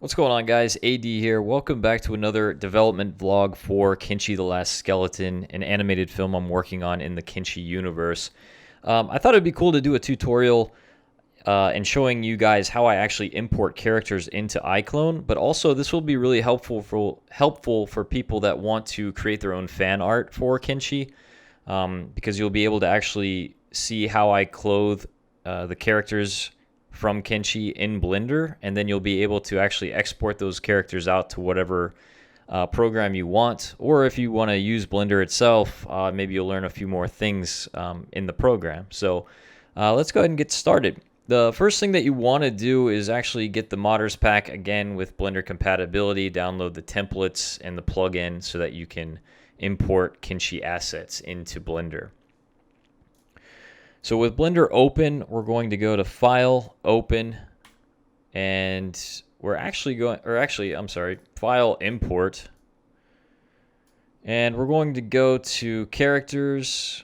What's going on, guys? AD here. Welcome back to another development vlog for Kenshi the Last Skeleton, an animated film I'm working on in the Kenshi universe. I thought it'd be cool to do a tutorial and showing you guys how I actually import characters into IClone, but also this will be really helpful for people that want to create their own fan art for Kenshi, because you'll be able to actually see how I clothe the characters from Kenshi in Blender, and then you'll be able to actually export those characters out to whatever program you want, or if you want to use Blender itself, maybe you'll learn a few more things in the program. So let's go ahead and get started. The first thing that you want to do is actually get the modders pack again with Blender compatibility, download the templates and the plugin so that you can import Kenshi assets into Blender. So with Blender open, we're going to go to File, Open, and we're actually going, File, Import. And we're going to go to Characters.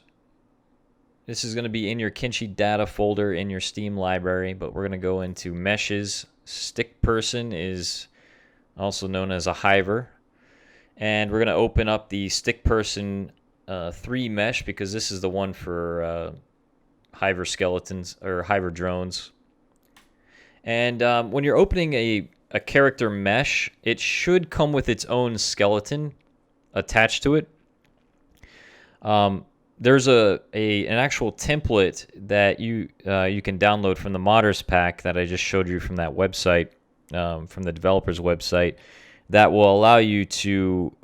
This is going to be in your Kenshi data folder in your Steam library, but we're going to go into Meshes. Stick Person is also known as a Hiver. And we're going to open up the Stick Person 3 mesh because this is the one for Hiver skeletons or Hiver drones. And when you're opening a character mesh, it should come with its own skeleton attached to it. There's an actual template that you can download from the modders pack that I just showed you from that website, from the developer's website, that will allow you to,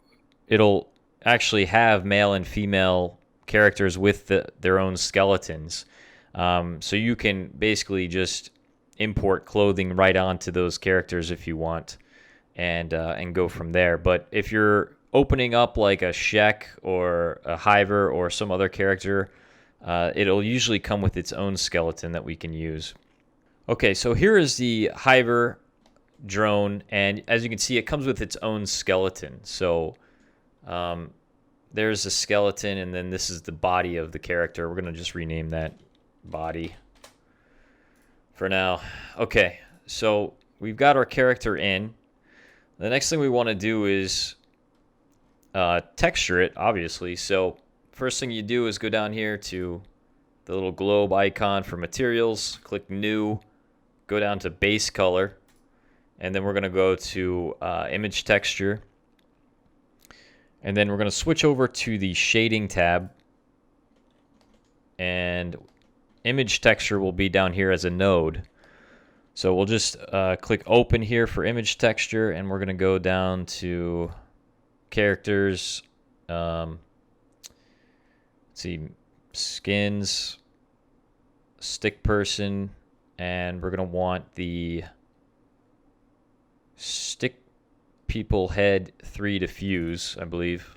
it'll actually have male and female characters with their own skeletons. So you can basically just import clothing right onto those characters if you want, and go from there. But if you're opening up like a Shek or a Hiver or some other character, it'll usually come with its own skeleton that we can use. Okay, so here is the Hiver drone, and as you can see, it comes with its own skeleton. So there's a skeleton, and then this is the body of the character. We're going to just rename that body for now. Okay, so we've got our character in. The next thing we want to do is texture it, obviously. So first thing you do is go down here to the little globe icon for materials, click new, go down to base color, and then we're going to go to image texture, and then we're going to switch over to the shading tab, and image texture will be down here as a node. So we'll just click open here for image texture, and we're going to go down to characters, let's see, skins, stick person, and we're going to want the stick people head 3 diffuse, I believe.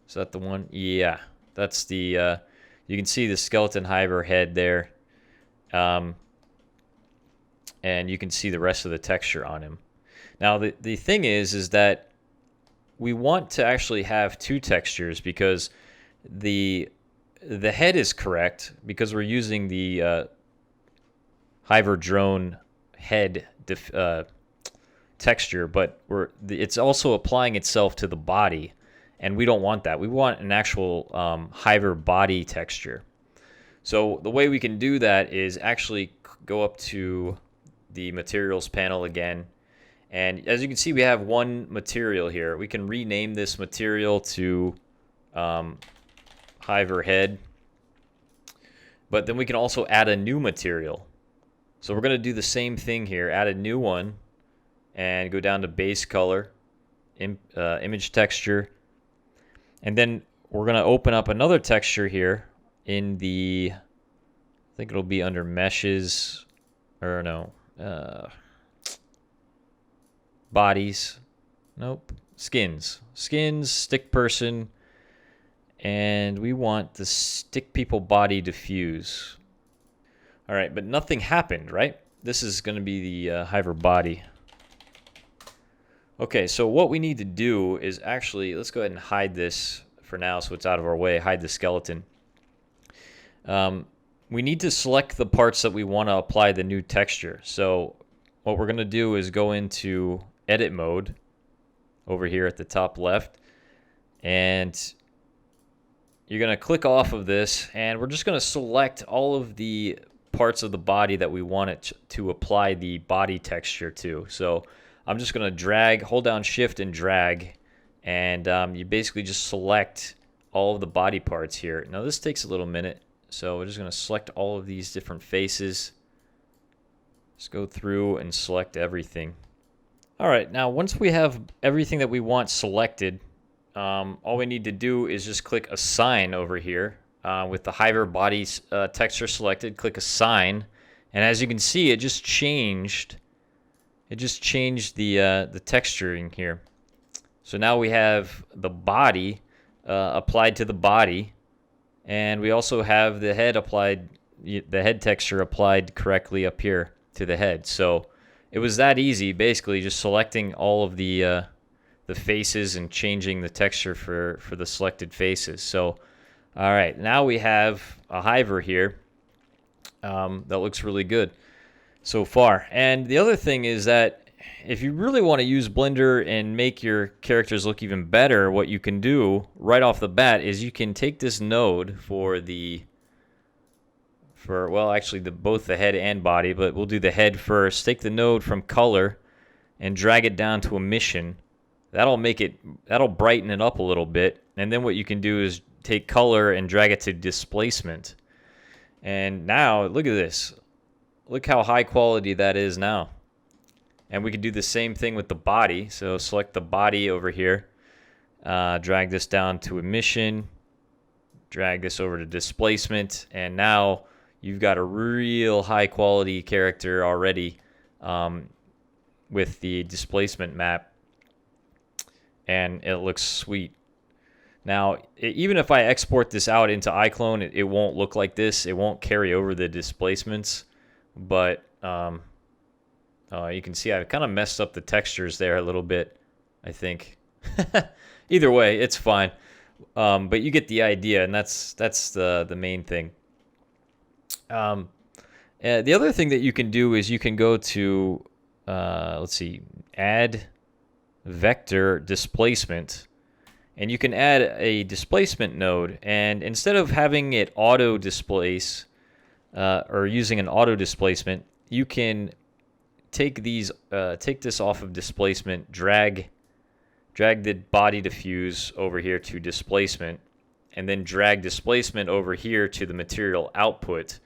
Is that the one? Yeah, that's the you can see the skeleton Hiver head there, and you can see the rest of the texture on him. Now the thing is that we want to actually have 2 textures, because the head is correct because we're using the Hiver drone head texture, but it's also applying itself to the body. And we don't want that. We want an actual Hiver body texture. So the way we can do that is actually go up to the materials panel again. And as you can see, we have one material here. We can rename this material to Hiver head. But then we can also add a new material. So we're going to do the same thing here. Add a new one and go down to base color, image texture. And then we're going to open up another texture here in the, I think it'll be under meshes, or no, bodies. Nope. Skins, stick person, and we want the stick people body diffuse. All right, but nothing happened, right? This is going to be the Hiver body. Okay, so what we need to do is actually, let's go ahead and hide this for now so it's out of our way, hide the skeleton. We need to select the parts that we want to apply the new texture. So what we're going to do is go into edit mode over here at the top left, and you're going to click off of this, and we're just going to select all of the parts of the body that we want it to apply the body texture to. So I'm just going to drag, hold down shift and drag, and you basically just select all of the body parts here. Now this takes a little minute, so we're just going to select all of these different faces. Just go through and select everything. All right, now once we have everything that we want selected, all we need to do is just click Assign over here. With the Hiver body texture selected, click Assign, and as you can see, it just changed. It just changed the texturing here. So now we have the body applied to the body, and we also have the head applied, the head texture applied correctly up here to the head. So it was that easy, basically just selecting all of the faces and changing the texture for the selected faces. So all right, now we have a Hiver here that looks really good so far. And the other thing is that if you really want to use Blender and make your characters look even better, what you can do right off the bat is you can take this node well, actually both the head and body, but we'll do the head first. Take the node from color and drag it down to emission. That'll brighten it up a little bit. And then what you can do is take color and drag it to displacement. And now, look at this. Look how high quality that is now. And we can do the same thing with the body. So select the body over here. Drag this down to emission. Drag this over to displacement. And now you've got a real high quality character already with the displacement map. And it looks sweet. Now, even if I export this out into IClone, it won't look like this. It won't carry over the displacements. But you can see I've kind of messed up the textures there a little bit, I think. Either way, it's fine. But you get the idea, and that's the main thing. The other thing that you can do is you can go to, let's see, Add Vector Displacement. And you can add a displacement node, and instead of having it auto displace or using an auto displacement, you can take this off of displacement, drag the body diffuse over here to displacement, and then drag displacement over here to the material output.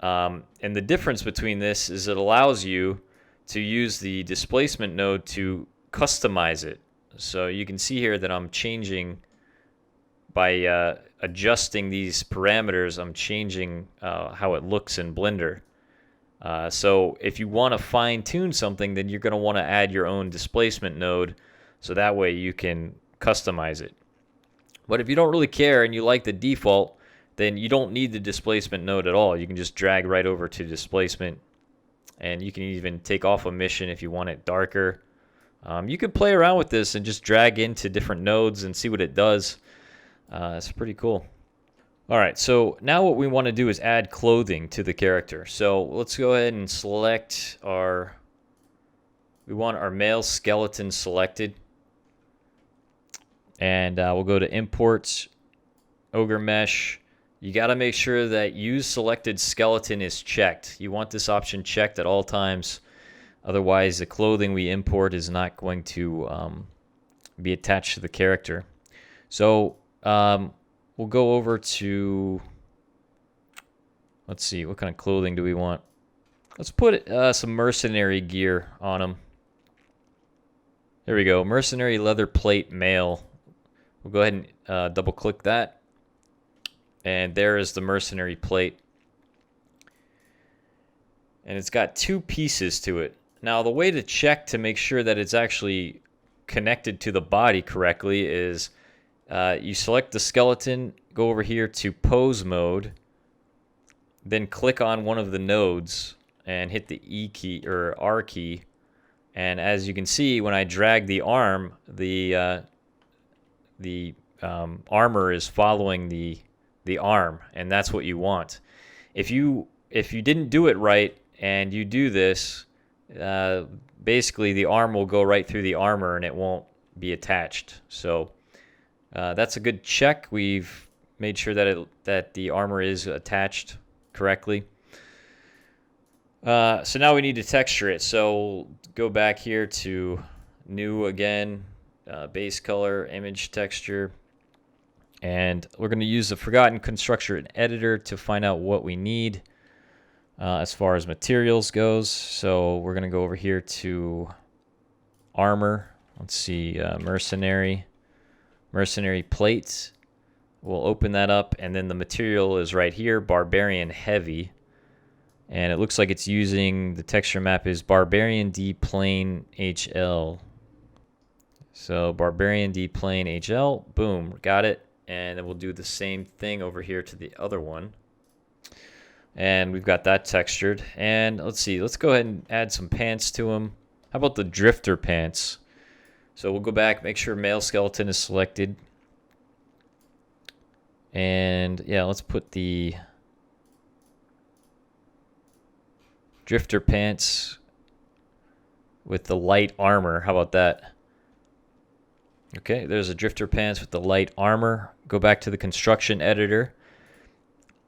And the difference between this is it allows you to use the displacement node to customize it. So you can see here that I'm changing by adjusting these parameters. I'm changing how it looks in Blender. So if you want to fine tune something, then you're going to want to add your own displacement node, so that way you can customize it. But if you don't really care and you like the default, then you don't need the displacement node at all. You can just drag right over to displacement, and you can even take off emission if you want it darker. You can play around with this and just drag into different nodes and see what it does. It's pretty cool. All right, so now what we want to do is add clothing to the character. So let's go ahead and select we want our male skeleton selected. And we'll go to Imports, Ogre Mesh. You got to make sure that Use Selected Skeleton is checked. You want this option checked at all times. Otherwise, the clothing we import is not going to be attached to the character. So we'll go over to, let's see, what kind of clothing do we want? Let's put some mercenary gear on him. There we go, mercenary leather plate male. We'll go ahead and double click that. And there is the mercenary plate. And it's got two pieces to it. Now, the way to check to make sure that it's actually connected to the body correctly is you select the skeleton, go over here to pose mode, then click on one of the nodes and hit the E key or R key. And as you can see, when I drag the arm, the armor is following the arm, and that's what you want. If you didn't do it right and you do this, basically the arm will go right through the armor and it won't be attached. So that's a good check. We've made sure that the armor is attached correctly. So now we need to texture it. So go back here to new again, base color, image texture. And we're going to use the Forgotten Construction Editor to find out what we need as far as materials goes. So we're going to go over here to armor. Let's see, mercenary plates. We'll open that up, and then the material is right here, Barbarian Heavy. And it looks like it's using, the texture map is Barbarian D Plane HL. So Barbarian D Plane HL, boom, got it. And then we'll do the same thing over here to the other one. And we've got that textured. And let's see, let's go ahead and add some pants to them. How about the drifter pants? So we'll go back, make sure male skeleton is selected. And yeah, let's put the drifter pants with the light armor. How about that? Okay, there's a drifter pants with the light armor. Go back to the construction editor.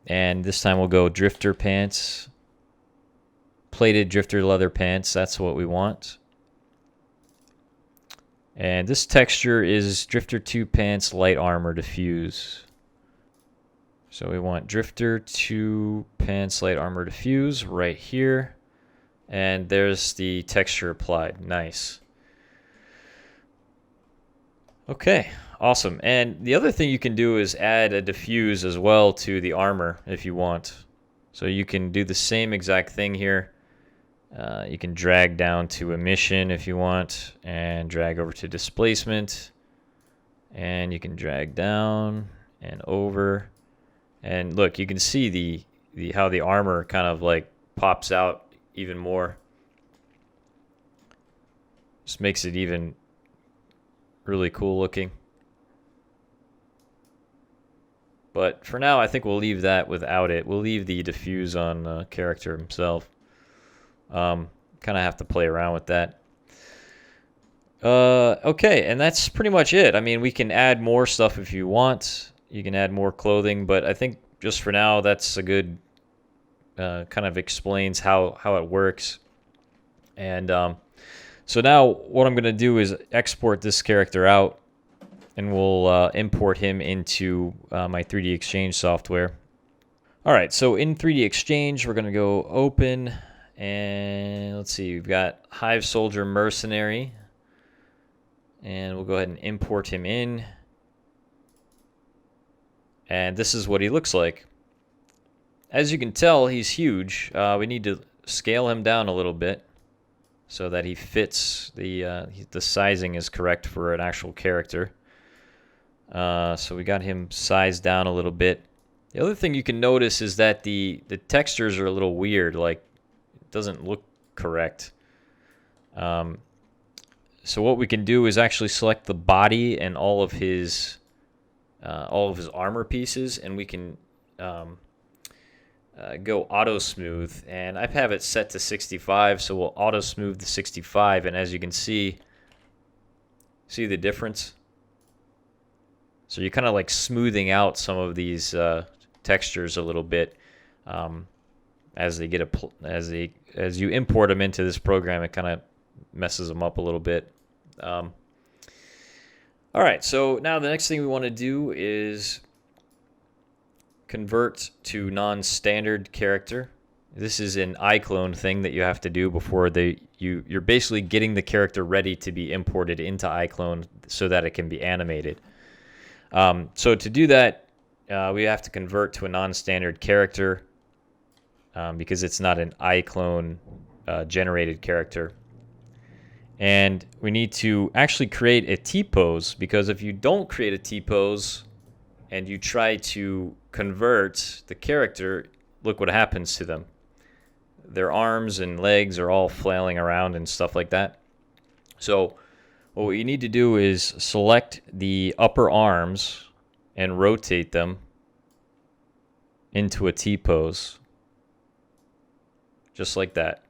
And this time we'll go drifter pants. Plated drifter leather pants. That's what we want. And this texture is drifter 2 pants light armor diffuse. So we want drifter 2 pants light armor diffuse right here. And there's the texture applied. Nice. Okay, awesome. And the other thing you can do is add a diffuse as well to the armor if you want. So you can do the same exact thing here. You can drag down to emission if you want, and drag over to displacement. And you can drag down and over. And look, you can see the how the armor kind of like pops out even more. Just makes it even really cool looking. But for now, I think we'll leave that without it. We'll leave the diffuse on character himself. Kind of have to play around with that. Okay, and that's pretty much it. I mean, we can add more stuff if you want. You can add more clothing, but I think just for now, that's a good kind of explains how it works. And so now what I'm going to do is export this character out, and we'll import him into my 3D Exchange software. All right, so in 3D Exchange, we're going to go open, and let's see, we've got Hive Soldier Mercenary, and we'll go ahead and import him in. And this is what he looks like. As you can tell, he's huge. We need to scale him down a little bit so that he fits, the sizing is correct for an actual character. So we got him sized down a little bit. The other thing you can notice is that the textures are a little weird, like it doesn't look correct. So what we can do is actually select the body and all of his armor pieces, and we can go auto smooth, and I have it set to 65, so we'll auto smooth the 65, and as you can see the difference. So you're kind of like smoothing out some of these textures a little bit as they get as you import them into this program. It kind of messes them up a little bit. All right, so now the next thing we want to do is convert to non-standard character. This is an IClone thing that you have to do before you're basically getting the character ready to be imported into IClone so that it can be animated. So to do that, we have to convert to a non-standard character because it's not an IClone generated character. And we need to actually create a T-pose, because if you don't create a T-pose and you try to convert the character, look what happens to them. Their arms and legs are all flailing around and stuff like that. So what you need to do is select the upper arms and rotate them into a T-pose. Just like that.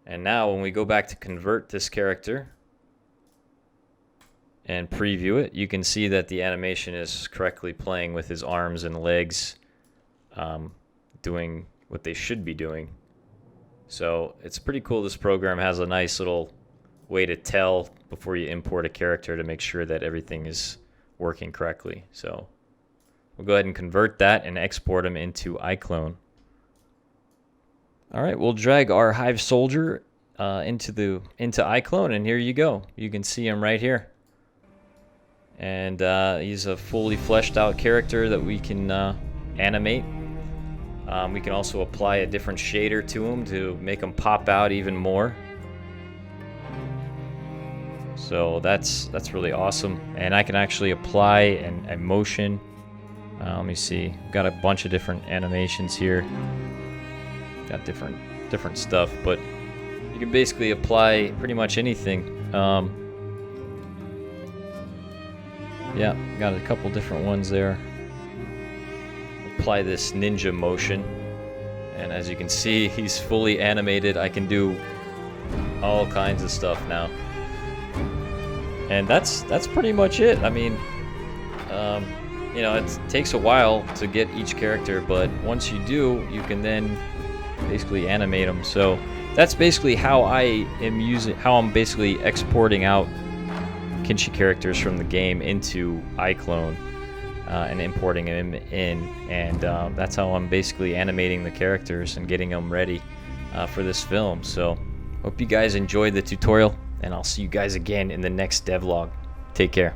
And now when we go back to convert this character and preview it, you can see that the animation is correctly playing with his arms and legs, doing what they should be doing. So it's pretty cool. This program has a nice little way to tell before you import a character to make sure that everything is working correctly. So we'll go ahead and convert that and export them into IClone. All right, we'll drag our Hive Soldier into IClone, and here you go. You can see him right here. And he's a fully fleshed out character that we can animate. We can also apply a different shader to him to make him pop out even more. So that's really awesome. And I can actually apply a motion. Let me see. Got a bunch of different animations here. Got different stuff, but you can basically apply pretty much anything. Yeah, got a couple different ones there. Apply this ninja motion, and as you can see, he's fully animated. I can do all kinds of stuff now, and that's pretty much it. I mean, you know, it takes a while to get each character, but once you do, you can then basically animate them. So that's basically how I'm basically exporting out Kenshi characters from the game into IClone and importing them in, and that's how I'm basically animating the characters and getting them ready for this film. So hope you guys enjoyed the tutorial, and I'll see you guys again in the next devlog. Take care.